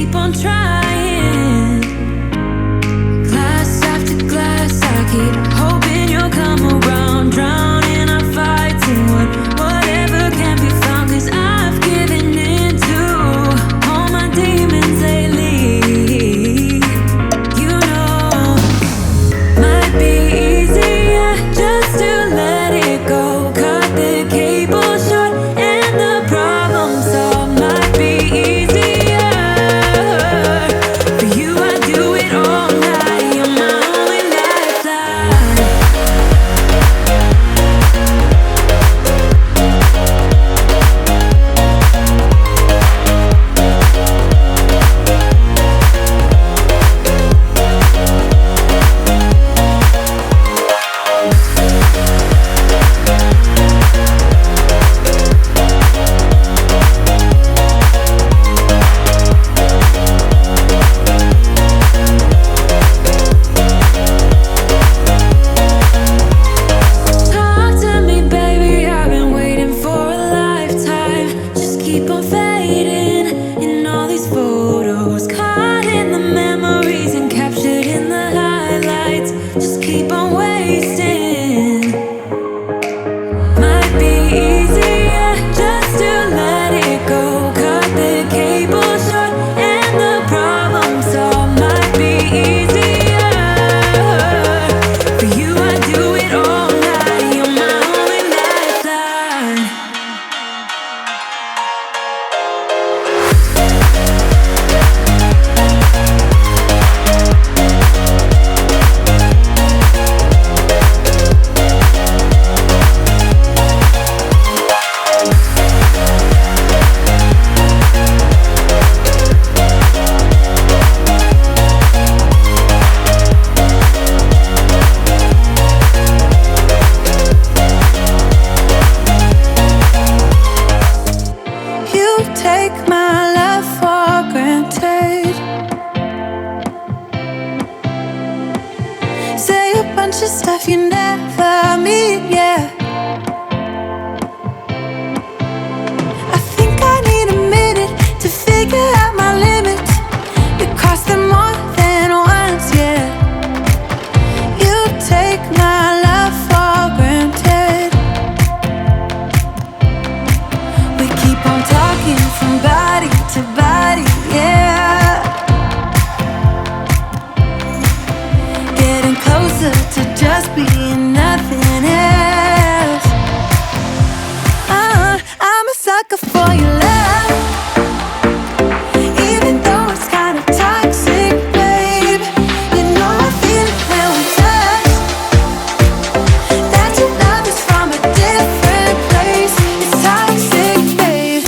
keep on trying. Glass after glass, I keep hoping you'll come around. Drown in our fights and whatever can be found. 'Cause I've given in to all my demons lately. You know, might be easier just to let it go. Cut the cable short and the problem solved. Might be easier for you. I do it all night. You're my only lifeline. Talk to me, baby, I've been waiting for a lifetime. Just keep on fading in all these photos, caught in the memories and captured in the highlights. Just keep on wasting. Might be easier just to let it go. Cut the cable short and the problem solved. Might be easier for you. I do it all night. You're my only lifeline. You take my love for granted. Say a bunch of stuff you never mean, yeah. I think I need a minute to figure out my limits. You cross them more than once, yeah. You take my love for granted. We keep on talking from body to body, yeah. Getting closer to just being nothing else. I'm a sucker for your love, even though it's kinda toxic, babe. You know I feel it when we touch. That your love is from a different place. It's toxic, babe.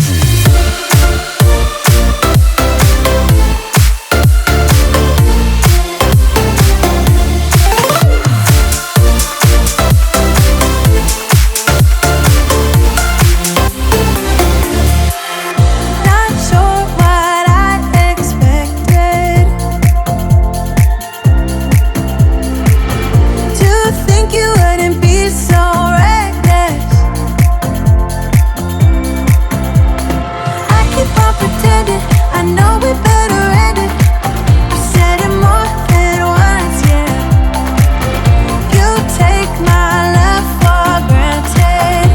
Not sure what I expected. To think you wouldn't be so reckless. I keep on pretending I know we better end it. I said it more than once, yeah. You take my love for granted.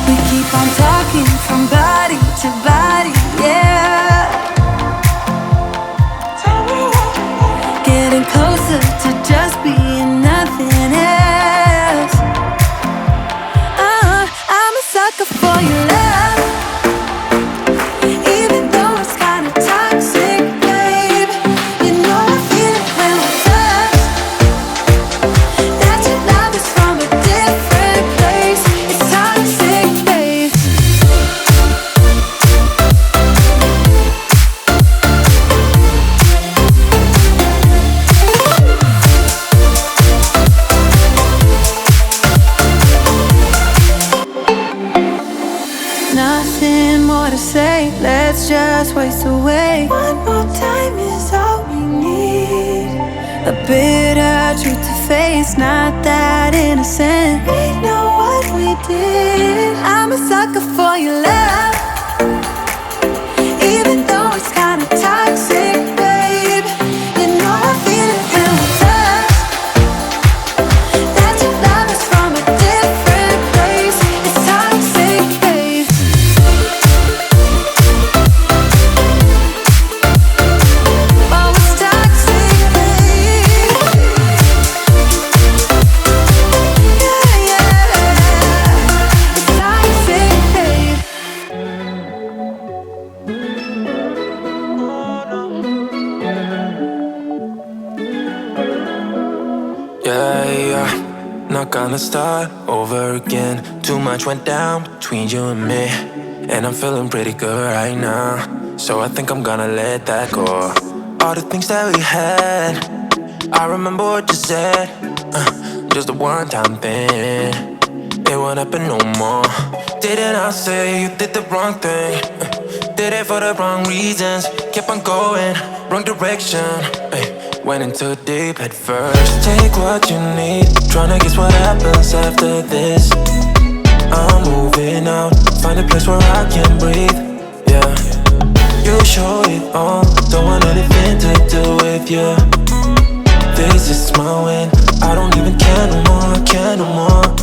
We keep on talking from body to body, yeah. Getting closer to just being nothing else. I'm a sucker for your love, even though it's kinda toxic, babe. You know I feel it when we touch. That your love is from a different place. It's toxic, babe. Nothing more to say, let's just waste away. One more time is all we need. A bitter truth to face, not that innocent. We know what we did. I'm a sucker for your love, wanna start over again. Too much went down between you and me, and I'm feeling pretty good right now. So I think I'm gonna let that go. All the things that we had, I remember what you said, just a one-time thing. It won't happen no more. Didn't I say you did the wrong thing? Did it for the wrong reasons. Kept on going, wrong direction. Went into deep at first. Take what you need. Tryna guess what happens after this. I'm moving out, find a place where I can breathe. Yeah, you show it all. Don't want anything to do with you. This is my win. I don't even care no more, care no more.